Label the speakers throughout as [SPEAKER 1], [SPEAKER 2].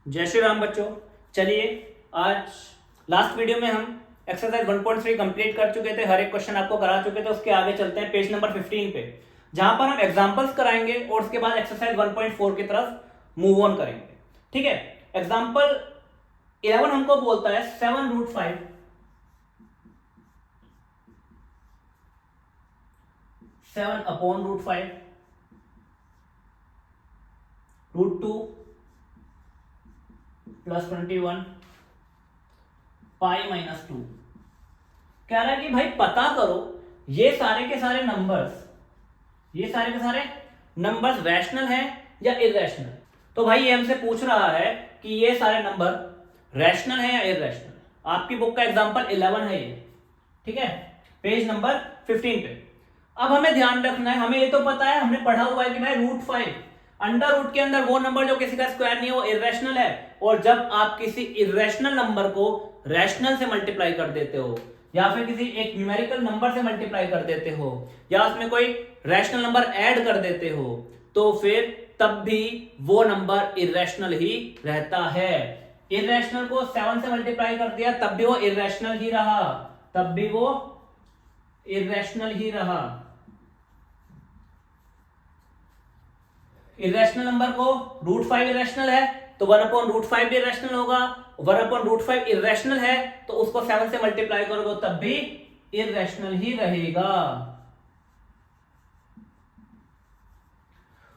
[SPEAKER 1] जय श्री राम बच्चों। चलिए आज लास्ट वीडियो में हम एक्सरसाइज 1.3 कंप्लीट कर चुके थे, हर एक क्वेश्चन आपको करा चुके थे। उसके आगे चलते हैं पेज नंबर 15 पे, जहां पर हम एग्जांपल्स कराएंगे और उसके बाद एक्सरसाइज 1.4 की तरफ मूव ऑन करेंगे। ठीक है, एग्जांपल 11 हमको बोलता है 7√5 7/√5 √2 + 21 पाई -2। कह रहा है कि भाई पता करो ये सारे के सारे नंबर्स रैशनल हैं या इरेशनल। तो भाई ये हमसे पूछ रहा है कि ये सारे नंबर रैशनल हैं या इरेशनल। आपकी बुक का एग्जांपल 11 है ये, ठीक है, पेज नंबर 15 पे। अब हमें ध्यान रखना है, हमें ये तो पता है, हमने पढ़ा हुआ है कि भाई √5 अंडर रूट के अंदर वो नंबर जो किसी का स्क्वायर नहीं है वो इरेशनल है। और जब आप किसी इरेशनल नंबर को रैशनल से मल्टीप्लाई कर देते हो या फिर किसी एक न्यूमेरिकल नंबर से मल्टीप्लाई कर देते हो या उसमें कोई रैशनल नंबर ऐड कर देते हो तो फिर तब भी वो नंबर इरेशनल ही रहता है। इरेशनल को 7 से मल्टीप्लाई कर दिया तब भी वो इरेशनल ही रहा, इरेशनल नंबर को √5 इरेशनल है तो 1/√5 भी इरेशनल होगा। 1/√5 इरेशनल है तो उसको 7 से मल्टीप्लाई करोगे तब भी इरेशनल ही रहेगा।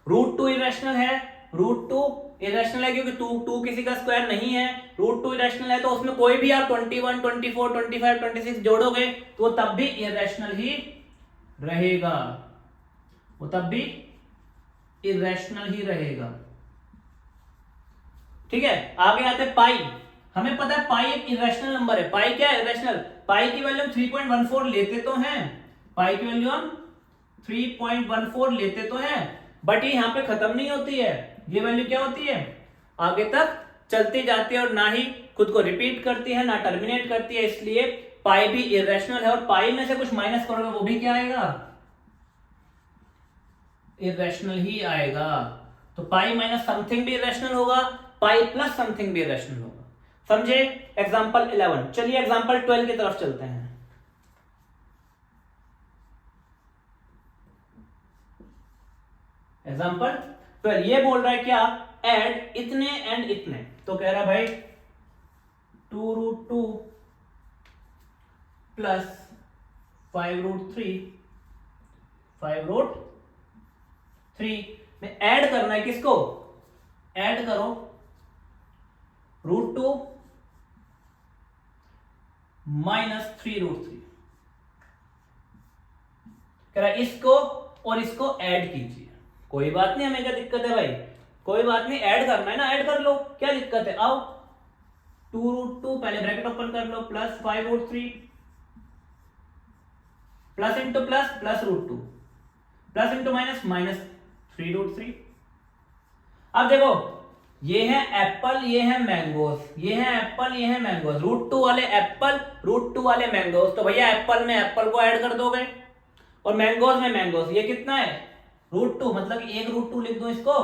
[SPEAKER 1] √2 इरेशनल है, √2 इरेशनल है क्योंकि 2 किसी का स्क्वायर नहीं है। √2 इरेशनल है तो उसमें कोई भी आप 21, 24, 25, 26 जोड़ोगे तो तब भी इरेशनल ही रहेगा, वो तब भी इरेशनल ही रहेगा। ठीक है, आगे आते पाई। हमें पता है पाई एक इरेशनल नंबर है। पाई क्या है? इरेशनल। पाई की वैल्यू हम 3.14 लेते तो हैं, पाई की वैल्यू हम 3.14 लेते तो हैं, बट ये यहां पे खत्म नहीं होती है। ये वैल्यू क्या होती है? आगे तक चलती जाती है और ना ही खुद को रिपीट करती है ना टर्मिनेट करती है। इसलिए पाई भी इरेशनल है और पाई में से कुछ माइनस करोगे वो भी क्या आएगा? इरेशनल ही आएगा। तो पाई माइनस समथिंग भी इरेशनल होगा, पाई प्लस समथिंग भी इरेशनल होगा। समझे? एग्जांपल 11। चलिए एग्जांपल 12 की तरफ चलते हैं। एग्जांपल 12 ये बोल रहा है क्या? ऐड इतने एंड इतने। तो कह रहा है भाई 2√2 + 5√3 में ऐड करना है किसको? ऐड करो √2 - 3√3। कह रहा है इसको और इसको ऐड कीजिए। कोई बात नहीं, हमें क्या दिक्कत है भाई? कोई बात नहीं, ऐड करना है ना, ऐड कर लो, क्या दिक्कत है? आओ 2√2 पहले ब्रैकेट ओपन कर लो + 5√3 plus into plus +√2 plus into minus -3√3। अब देखो ये है एप्पल, ये है मैंगोस, ये है एप्पल, ये है मैंगोस। √2 वाले एप्पल, √2 वाले मैंगोस। तो भैया एप्पल में एप्पल को ऐड कर दोगे और मैंगोस में मैंगोस। ये कितना है? √2, मतलब एक √2 लिख दो इसको।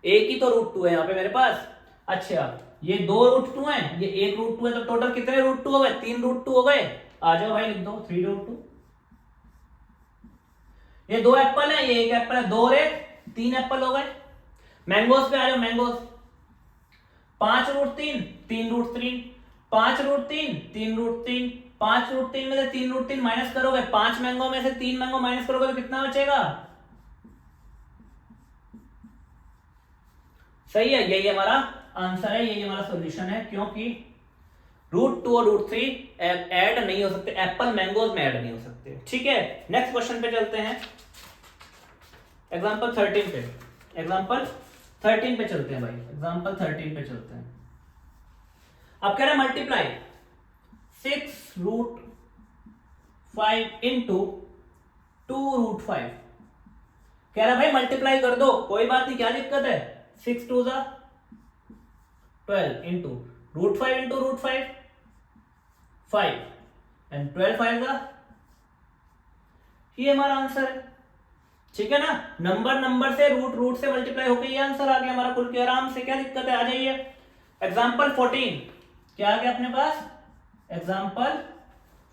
[SPEAKER 1] एक ही तो √2 है यहाँ पे मेरे पास। अच्छा, ये 2 √2 है, ये 1 √2 है, तो टोटल कितने √2 हो गए? 3 √2 हो गए। आ जाओ भाई, लिख दो 3√2। ये 2 एप्पल है, ये 1 एप्पल है, 2 और 1 3 एप्पल हो गए। मैंगोस पे आ जाओ, मैंगोस 5√3 3√3 5√3 3√3 5√3 में से 3√3 माइनस करोगे, 5 मैंगो में से 3 मैंगो माइनस करोगे तो कितना बचेगा? सही है, यही हमारा आंसर है, यही हमारा सॉल्यूशन है, क्योंकि √2 और √3 ऐड नहीं हो सकते, एप्पल मैंगोज में ऐड नहीं हो सकते। ठीक है, नेक्स्ट क्वेश्चन पे चलते हैं। एग्जांपल 13 पे, एग्जांपल 13 पे चलते हैं भाई, एग्जांपल 13 पे चलते हैं। अब कह रहा है मल्टीप्लाई 6√5 इंटू 2√5। कह रहा है भाई मल्टीप्लाई कर दो, कोई बात नहीं, क्या दिक्कत है? 6 2 12 इंटू √5 इंटू √5 5 एंड 12 5 ये हमारा आंसर है। ठीक है ना, नंबर से रूट से मल्टीप्लाई होकर ये आंसर आ गया हमारा खुल के आराम से। क्या दिक्कत है? आ जाइए एग्जाम्पल 14 क्या आ गया अपने पास? एग्जाम्पल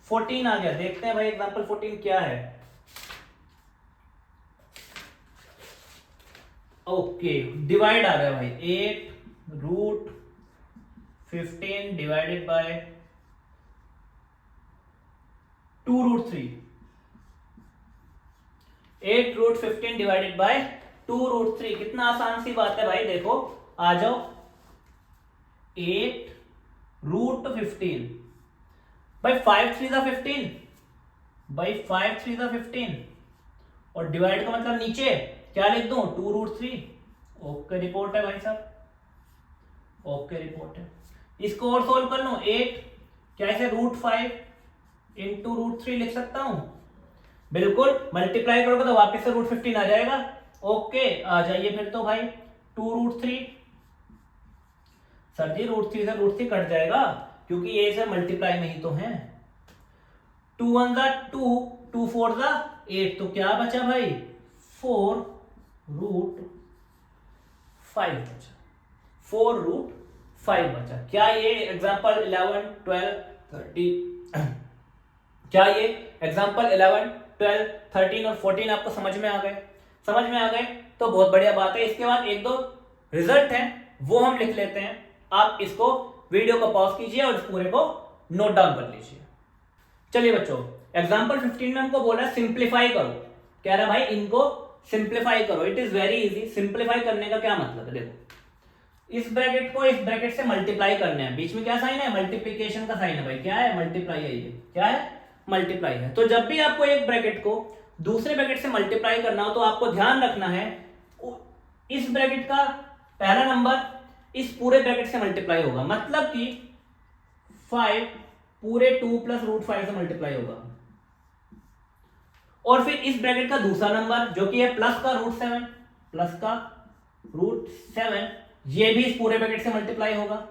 [SPEAKER 1] 14 आ गया। देखते हैं भाई एग्जाम्पल 14 क्या है। ओके, डिवाइड आ गया भाई। 8√15 डिवाइडेड बाय 2√3। 8√15 divided by 2√3। कितना आसान सी बात है भाई, देखो आ जाओ। 8√15 भाई 5 3 15 भाई 5 3 15 और डिवाइड का मतलब नीचे क्या लिख दूं? 2√3। ओके रिपोर्ट है भाई साहब, ओके रिपोर्ट है। इसको और सोल्व कर लूं। 8 क्या इसे √5 इंटू √3 लिख सकता हूं? बिल्कुल, मल्टीप्लाई करोगे तो वापस से √15 आ जाएगा। ओके आ जाइए फिर तो भाई 2√3। सर जी √3 से √3 कट जाएगा क्योंकि ये से मल्टीप्लाई में ही तो है। 2 1 ज़ा 2, 2 4 ज़ा 8, तो क्या बचा भाई? 4√5 बचा। 4√5 बचा। क्या ये एग्जाम्पल 11 12 30 क्या ये एग्जाम्पल 11 12 13 और 14 आपको समझ में आ गए? समझ में आ गए तो बहुत बढ़िया बात है। इसके बाद एक दो रिजल्ट हैं वो हम लिख लेते हैं। आप इसको वीडियो को पॉज कीजिए और इस पूरे को नोट डाउन कर लीजिए। चलिए बच्चों, एग्जाम्पल 15 में हमको बोल रहा है सिंप्लीफाई करो। कह रहा है भाई इनको सिंप्लीफाई करो। It is very easy. Simplify करने का क्या मतलब है? देखो, इस ब्रैकेट को इस ब्रैकेट से मल्टीप्लाई करने हैं। बीच में क्या साइन है? मल्टीप्लीकेशन का साइन है भाई। क्या है? मल्टीप्लाई है। ये क्या है? मल्टीप्लाई है। तो जब भी आपको एक ब्रैकेट को दूसरे ब्रैकेट से मल्टीप्लाई करना हो तो आपको ध्यान रखना है इस ब्रैकेट का पहला नंबर इस पूरे ब्रैकेट से मल्टीप्लाई होगा। मतलब कि 5 पूरे 2 प्लस √5 से मल्टीप्लाई होगा। और फिर इस ब्रैकेट का दूसरा नंबर जो कि है प्लस का √7, प्लस का √7, ये भी इस पूरे ब्रैकेट से मल्टीप्लाई होगा।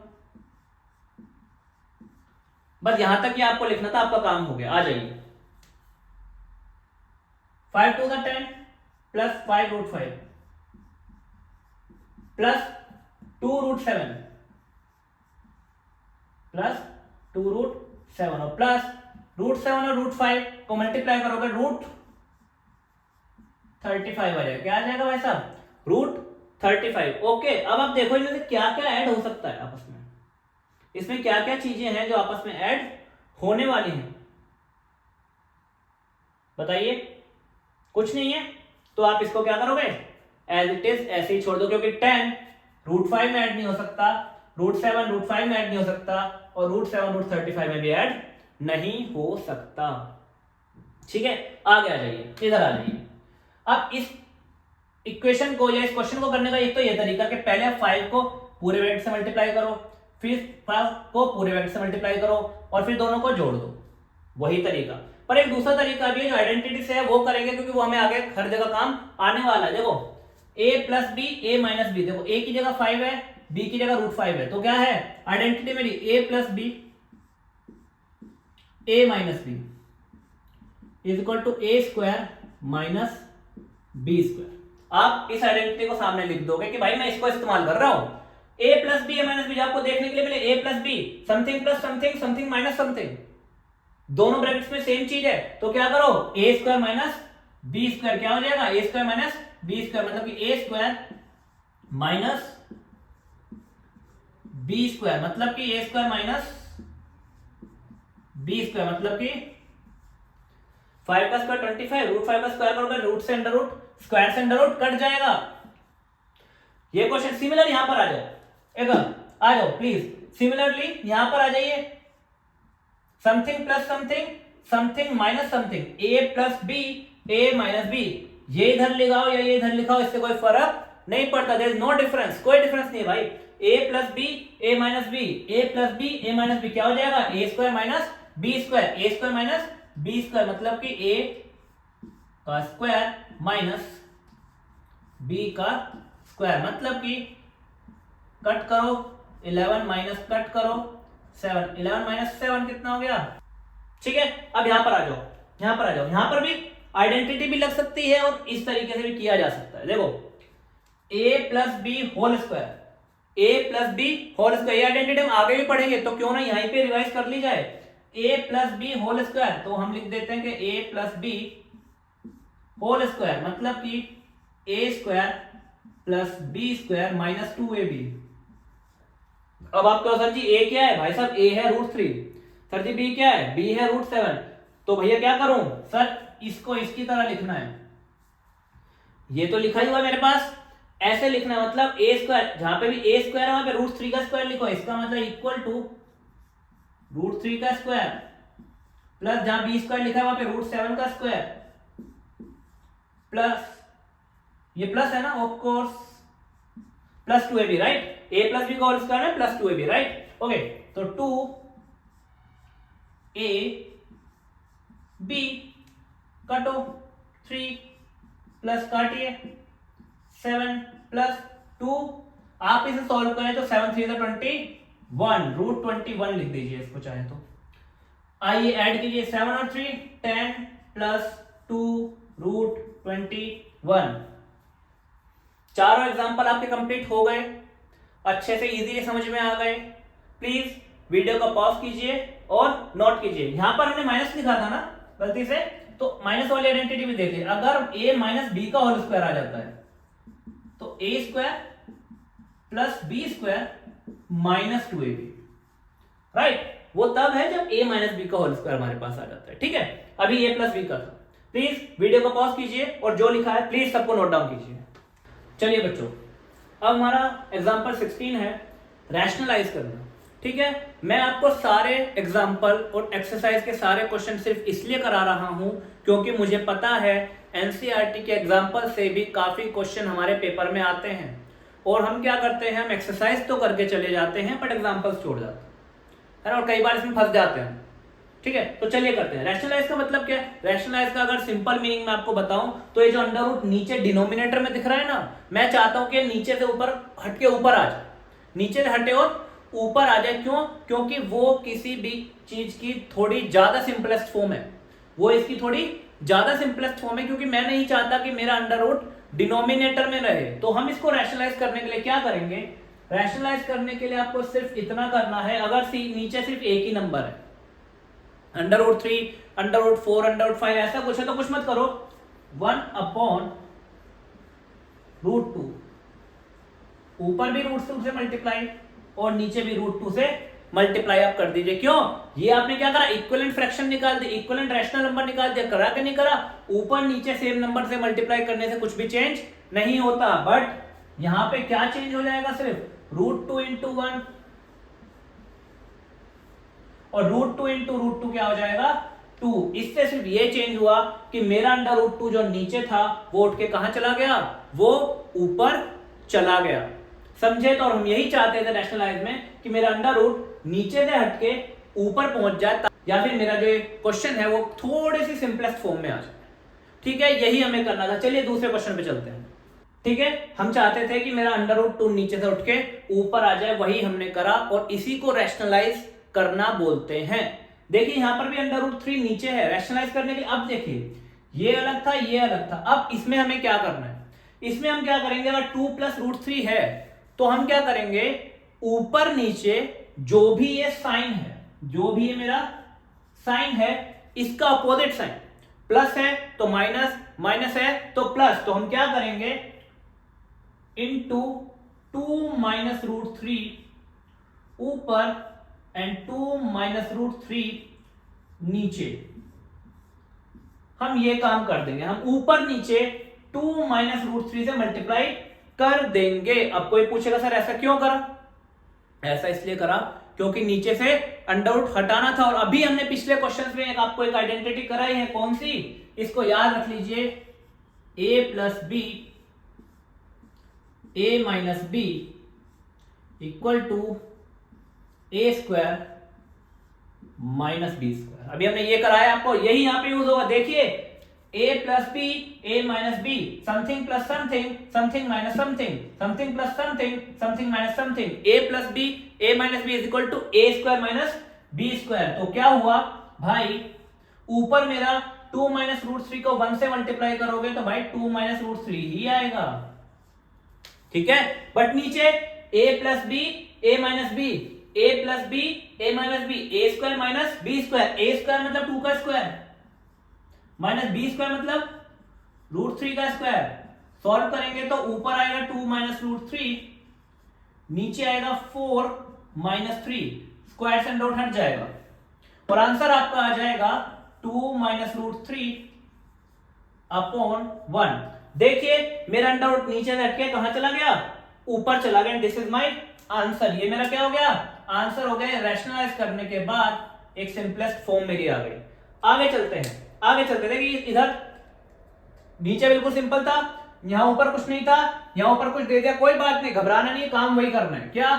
[SPEAKER 1] बस यहां तक ही आपको लिखना था, आपका काम हो गया। आ जाइए। 5 2 10 प्लस 5√5 प्लस 2√7 प्लस 2√7 और प्लस √7 और √5 को मल्टीप्लाई करोगे √35 आ जाएगा। क्या आ जाएगा भाई साहब? √35। ओके, अब आप देखो इनमें से क्या क्या ऐड हो सकता है आपस में। इसमें क्या क्या चीजें हैं जो आपस में ऐड होने वाली हैं? बताइए। कुछ नहीं है तो आप इसको क्या करोगे? एज इट इज ऐसे ही छोड़ दो, क्योंकि 10 √5 में ऐड नहीं हो सकता, √7 √5 में ऐड नहीं हो सकता और √7 √35 में भी ऐड नहीं हो सकता। ठीक है, आगे आ जाइए, इधर आ जाइए। अब इस इक्वेशन को या इस क्वेश्चन को करने का एक तो ये तरीका कि पहले आप 5 को पूरे ब्रैकेट से मल्टीप्लाई करो, फिर 5 को पूरे ब्रैकेट से मल्टीप्लाई करो और फिर दोनों को जोड़ दो। वही तरीका। पर एक दूसरा तरीका भी है जो आइडेंटिटी से है, वो करेंगे क्योंकि वो हमें आगे हर जगह काम आने वाला है। देखो a plus b a minus b, देखो a की जगह 5 है, b की जगह √5 है, तो क्या है आइडेंटिटी मेरी? a plus b a minus b is equal to a square minus b square. आप इस आइडेंटिटी को सामने लिख दोगे कि भाई मैं इसको इस्तेमाल कर रहा हूं। a plus b a minus b आपको देखने के लिए मिले a plus b something plus something something minus something, दोनों ब्रैकेट्स में सेम चीज है। तो क्या करो? a square minus b square क्या हो जाएगा? a square minus b square, मतलब कि a square minus b square, मतलब कि a square minus b square, मतलब कि 5 का स्क्वायर 25, √5 का स्क्वायर करोगे रूट से अंडर रूट, स्क्वायर से अंडर रूट कट जाएगा। ये क्वेश्चन सिमिलर यहां पर आ जाओ, एक आ जाओ प्लीज। सिमिलरली यहां पर आ जाइए, something plus something something minus something, a plus b a minus b, ये इधर लिखाओ या ये इधर लिखाओ, इससे कोई फर्क नहीं पड़ता। देयर इज नो डिफरेंस, कोई डिफरेंस नहीं है भाई। a plus b a minus b, a plus b a minus b क्या हो जाएगा? a square minus b square, a square minus b square, मतलब कि a का स्क्वायर माइनस b का स्क्वायर, मतलब कि कट करो 11 माइनस कट करो 7, 11 माइनस 7 कितना हो गया? ठीक है, अब यहां पर आ जाओ, यहां पर आ जाओ। यहां पर भी आइडेंटिटी भी लग सकती है और इस तरीके से भी किया जा सकता है। देखो a plus B whole square a plus B whole square, ये आइडेंटिटी हम आगे भी पढ़ेंगे तो क्यों ना यहीं पे रिवाइज कर ली जाए। A plus B whole square, तो हम लिख देते हैं कि A plus B whole square मतलब कि A square plus B square minus 2ab। अब आप कहो सर जी ए क्या है, भाई साहब ए है √3, सर जी बी क्या है, बी है √7। तो भैया क्या करूं सर, इसको इसकी तरह लिखना है, ये तो लिखा ही हुआ मेरे पास, ऐसे लिखना है मतलब ए स्क्वायर, जहां पे भी ए स्क्वायर है वहां पे √3 का स्क्वायर लिखो, इसका मतलब इक्वल टू √3 का स्क्वायर प्लस जहां बी स्क्वायर लिखा है वहां पे √7 का स्क्वायर प्लस, ये प्लस है ना of course, plus 2ab, right, a plus b का होल स्क्वायर है प्लस 2ab, राइट, ओके। तो 2ab काटो, 3 प्लस काटिए 7 प्लस 2, आप इसे सॉल्व करें तो 7 3 21, √21 लिख दीजिए इसको चाहे तो। आइए ऐड कीजिए 7 और 3 10 प्लस 2 √21। चारों एग्जांपल आपके कंप्लीट हो गए, अच्छे से इजीली समझ में आ गए। प्लीज वीडियो को पॉज कीजिए और नोट कीजिए, यहां पर हमने माइनस लिखा था ना गलती से, तो माइनस वाली आइडेंटिटी भी देखिए, अगर a माइनस बी का होल स्क्वायर आ जाता है तो a square plus B square minus 2ab, right, वो तब है जब a माइनस बी का होल स्क्वायर हमारे पास आ जाता है, ठीक है। अभी a प्लस बी का था। प्लीज वीडियो को पॉज कीजिए और जो लिखा है प्लीज सबको नोट डाउन कीजिए। चलिए बच्चों, अब हमारा एग्जांपल 16 है रैशनलाइज करना, ठीक है। मैं आपको सारे एग्जांपल और एक्सरसाइज के सारे क्वेश्चन सिर्फ इसलिए करा रहा हूं क्योंकि मुझे पता है एनसीईआरटी के एग्जांपल से भी काफी क्वेश्चन हमारे पेपर में आते हैं, और हम क्या करते हैं, हम एक्सरसाइज तो करके चले जाते हैं बट एग्जांपल्स छोड़ जाते हैं, और कई बार इसमें फंस जाते हैं, ठीक है। तो चलिए करते हैं। रैशनलाइज का मतलब क्या है, रैशनलाइज का अगर सिंपल मीनिंग मैं आपको बताऊं तो ये जो अंडर रूट नीचे डिनोमिनेटर में दिख रहा है ना, मैं चाहता हूं कि नीचे से ऊपर हटके ऊपर आ जाए, नीचे से हटे और ऊपर आ जाए। क्यों? क्योंकि वो किसी भी चीज की थोड़ी ज्यादा सिंपलेस्ट फॉर्म है, वो इसकी थोड़ी ज्यादा सिंपलेस्ट फॉर्म है, क्योंकि मैं नहीं चाहता कि मेरा अंडर रूट डिनोमिनेटर में रहे। तो हम इसको रैशनलाइज करने के लिए क्या करेंगे, रैशनलाइज करने के लिए आपको सिर्फ इतना करना है, अगर नीचे सिर्फ एक ही नंबर है, under root 3, under root 4, under root 5 ऐसा कुछ है तो कुछ मत करो, 1/√2, ऊपर भी √2 से मल्टीप्लाई और नीचे भी √2 से मल्टीप्लाई आप कर दीजिए। क्यों? ये आपने क्या करा, इक्विवेलेंट फ्रैक्शन निकाल दिया, इक्विवेलेंट रैशनल नंबर निकाल दिया, करा के नहीं करा, ऊपर नीचे सेम नंबर से मल्टीप्लाई करने से कुछ भी चेंज नहीं होता। बट यहां पे क्या चेंज हो जाएगा, सिर्फ √2 × 1 और √2 × √2 क्या हो जाएगा 2। इससे सिर्फ ये चेंज हुआ कि मेरा अंडर √2 जो नीचे था वो उठ के कहां चला गया, वो ऊपर चला गया। समझे? तो और हम यही चाहते थे रैशनलाइज में कि मेरा अंडर रूट नीचे से हटके ऊपर पहुंच जाए, या फिर मेरा जो क्वेश्चन है वो थोड़ी सी सिंपलेस्ट फॉर्म में आ जाए, ठीक है। यही हमें करना था। चलिए दूसरे क्वेश्चन पे चलते हैं, ठीक है। हम चाहते थे कि मेरा अंडर रूट 2 नीचे से उठ के ऊपर आ जाए, वही हमने करा और इसी को रैशनलाइज करना बोलते हैं। देखिए यहां पर भी अंडर रूट 3 नीचे है, रैशनलाइज करने के लिए अब देखिए ये अलग था, ये अलग था। अब इसमें हमें क्या करना है, इसमें हम क्या करेंगे, अगर 2 + √3 है तो हम क्या करेंगे, ऊपर नीचे जो भी ये साइन है, जो भी ये मेरा साइन है, इसका अपोजिट साइन, प्लस है तो माइनस, माइनस है तो प्लस, तो हम क्या करेंगे, इनटू 2 - √3 ऊपर एंड 2 - √3 नीचे। हम ये काम कर देंगे, हम ऊपर नीचे 2 - √3 से मल्टीप्लाई कर देंगे। अब कोई पूछेगा सर ऐसा क्यों करा, ऐसा इसलिए करा क्योंकि नीचे से अंडर रूट हटाना था। और अभी हमने पिछले क्वेश्चंस में आपको एक आइडेंटिटी कराई है, कौन सी, इसको याद रख लीजिए, a + b a - b equal to a² - b²। अभी हमने ये कराया आपको, यही यहां पे यूज होगा। देखिए a + b a - b, something plus something, something minus something, something plus something, something minus something, a + b a - b is equal to a² - b²। तो क्या हुआ भाई, ऊपर मेरा 2 - √3 को 1 से मल्टीप्लाई करोगे तो भाई 2 - √3 ही आएगा, ठीक है। बट नीचे ए plus b a minus b, A plus b a minus b, a square minus b square, A square मतलब 2 का स्क्वायर माइनस बी स्क्वायर मतलब √3 का स्क्वायर। सॉल्व करेंगे तो ऊपर आएगा 2 माइनस √3, नीचे आएगा 4 माइनस 3, स्क्वायर से अंडर रूट हट जाएगा और आंसर आपका आ जाएगा 2 माइनस √3 अपॉन 1। देखिए मेरा अंडर रूट नीचे से हटके कहां चला गया, ऊपर चला गया। This is my answer. ये मेरा क्या हो गया, आंसर हो गया। रैशनलाइज करने के बाद एक सिंपलेस्ट फॉर्म मेरी आ गई। आगे चलते हैं, आगे चलते। देखिए इधर नीचे बिल्कुल सिंपल था, यहां ऊपर कुछ नहीं था, यहां ऊपर कुछ दे दिया, कोई बात नहीं, घबराना नहीं, काम वही करना है। क्या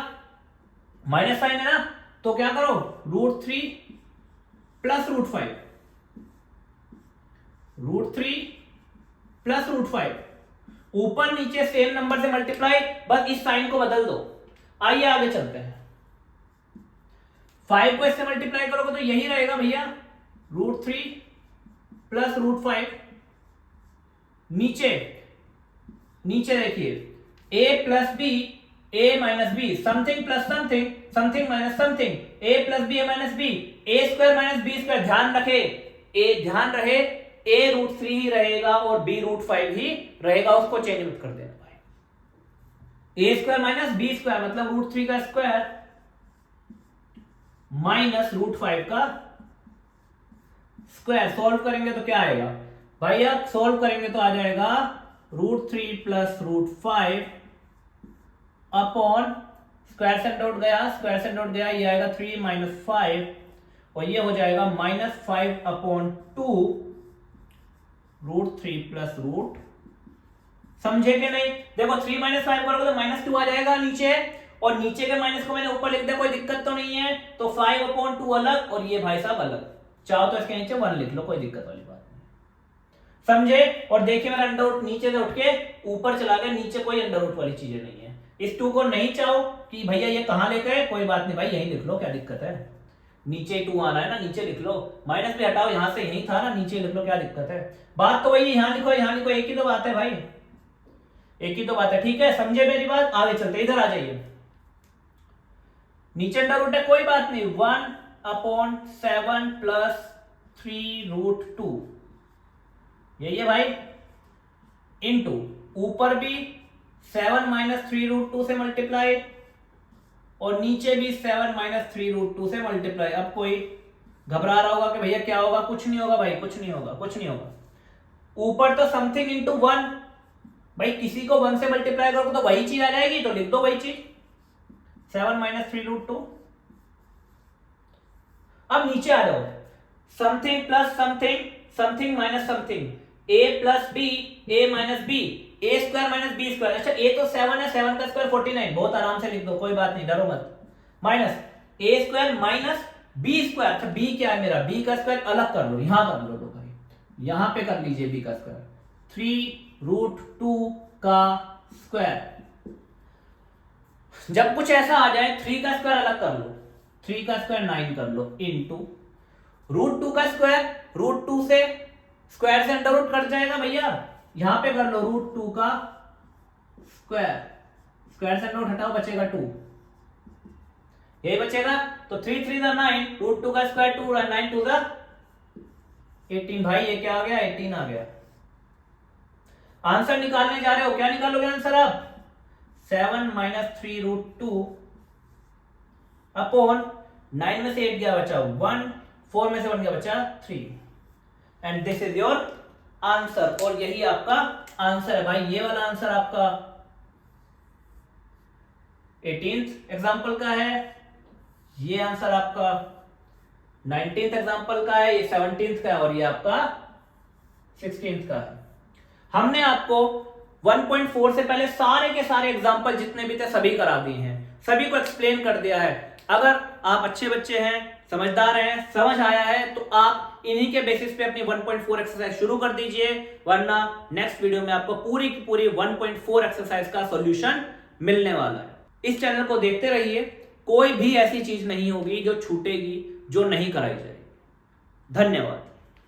[SPEAKER 1] माइनस साइन है ना, तो क्या करो √3 प्लस √5, √3 प्लस √5, ऊपर नीचे सेम नंबर से मल्टीप्लाई, बस इस साइन को बदल दो। आइए आगे चलते हैं। 5 को इससे मल्टीप्लाई करोगे तो यही रहेगा भैया, √3 प्लस √5, नीचे नीचे देखिए a plus b a minus b, something plus something, something minus something, a plus b a minus b, a square minus b square. ध्यान रखे, ध्यान रहे a √3 ही रहेगा और b √5 ही रहेगा, उसको चेंज मत कर देना भाई। a square minus b square मतलब √3 का स्क्वायर माइनस √5 का स्क्वायर। सॉल्व करेंगे तो क्या आएगा भैया, सॉल्व करेंगे तो आ जाएगा √3 प्लस √5 अपॉन स्क्वायर से अंडर रूट गया, स्क्वायर से अंडर रूट गया, ये आएगा 3 माइनस 5 और ये हो जाएगा -5 अपॉन 2 √3 प्लस √ समझे कि नहीं। देखो 3 माइनस 5 करोगे तो -2 आ जाएगा नीचे, और नीचे के माइनस को मैंने ऊपर लिख दिया, कोई दिक्कत तो नहीं है। तो 5 अपॉन 2 अलग और ये भाई साहब अलग, चाहो तो इसके नीचे 1 लिख लो, कोई दिक्कत वाली बात नहीं, समझे। और देखिए मेरा अंडर रूट नीचे से उठ के ऊपर चला गया, नीचे कोई अंडर रूट वाली चीजें नहीं है। इस 2 को नहीं चाहो कि भैया ये कहां लेके गए, कोई बात नहीं भाई, यही लिख लो, क्या दिक्कत है। नीचे 2 आना है ना, नीचे लिख लो, माइनस भी हटाओ, यहां से यही था ना, नीचे लिख लो, क्या दिक्कत है। बात तो वही, यहां लिखो यहां लिखो, एक ही तो बात है भाई, एक ही तो बात है, ठीक है, समझे मेरी बात। आगे चलते, इधर आ जाइए, नीचे अंडर रूट है, कोई बात नहीं, 1/7 प्लस 3√2 यही है भाई, इनटू ऊपर भी 7 माइनस 3√2 से मल्टीप्लाई और नीचे भी 7 माइनस 3√2 से मल्टीप्लाई। अब कोई घबरा रहा होगा कि भैया क्या होगा, कुछ नहीं होगा भाई, कुछ नहीं होगा, कुछ नहीं होगा। ऊपर तो समथिंग इंटू 1, भाई किसी को 1 से मल्टीप्लाई करोगे तो वही चीज आ जाएगी, तो लिख दो वही चीज, 7 माइनस 3√2। अब नीचे आ जाओ, something plus something, something minus something, a plus b a minus b, a square minus b square. अच्छा a तो 7 है, 7 का स्क्वायर 49, बहुत आराम से लिख दो, कोई बात नहीं, डरो मत। Minus a square minus b square. अच्छा b क्या है मेरा, b का स्क्वायर अलग कर लो, यहां कर लो, तो भाई यहां पे कर लीजिए b का स्क्वायर, 3√2 का स्क्वायर। जब कुछ ऐसा आ जाए 3 का स्क्वायर अलग कर लो, 3 का स्क्वायर 9 कर लो, इनटू √2 का स्क्वायर, √2 से स्क्वायर से अंडर रूट कट जाएगा भैया, यहां पे कर लो √2 का स्क्वायर, स्क्वायर से अंडर रूट हटाओ, बचेगा 2, यही बचेगा। तो 3 3 9, √2 का स्क्वायर 2 और 9 2 18। भाई ये क्या आ गया, 18 आ गया। आंसर निकालने जा रहे हो, क्या निकालोगे आंसर आप, 7 माइनस 3√2 अपॉन 9 में से 8 गया बचा 1, 4 में से 1 गया बचा 3, and this is your answer. और यही आपका आंसर है भाई, ये वाला आंसर आपका 18th एग्जाम्पल का है, ये आंसर आपका 19th एग्जाम्पल का है, ये 17th का है और ये आपका 16th का है। हमने आपको 1.4 से पहले सारे के सारे एग्जाम्पल जितने भी थे सभी करा दिए हैं, सभी को एक्सप्लेन कर दिया है। अगर आप अच्छे बच्चे हैं, समझदार हैं, समझ आया है, तो आप इन्हीं के बेसिस पे अपनी 1.4 एक्सरसाइज शुरू कर दीजिए, वरना नेक्स्ट वीडियो में आपको पूरी की पूरी 1.4 एक्सरसाइज का सॉल्यूशन मिलने वाला है। इस चैनल को देखते रहिए, कोई भी ऐसी चीज नहीं होगी जो छूटेगी, जो नहीं कराई जाएगी। धन्यवाद।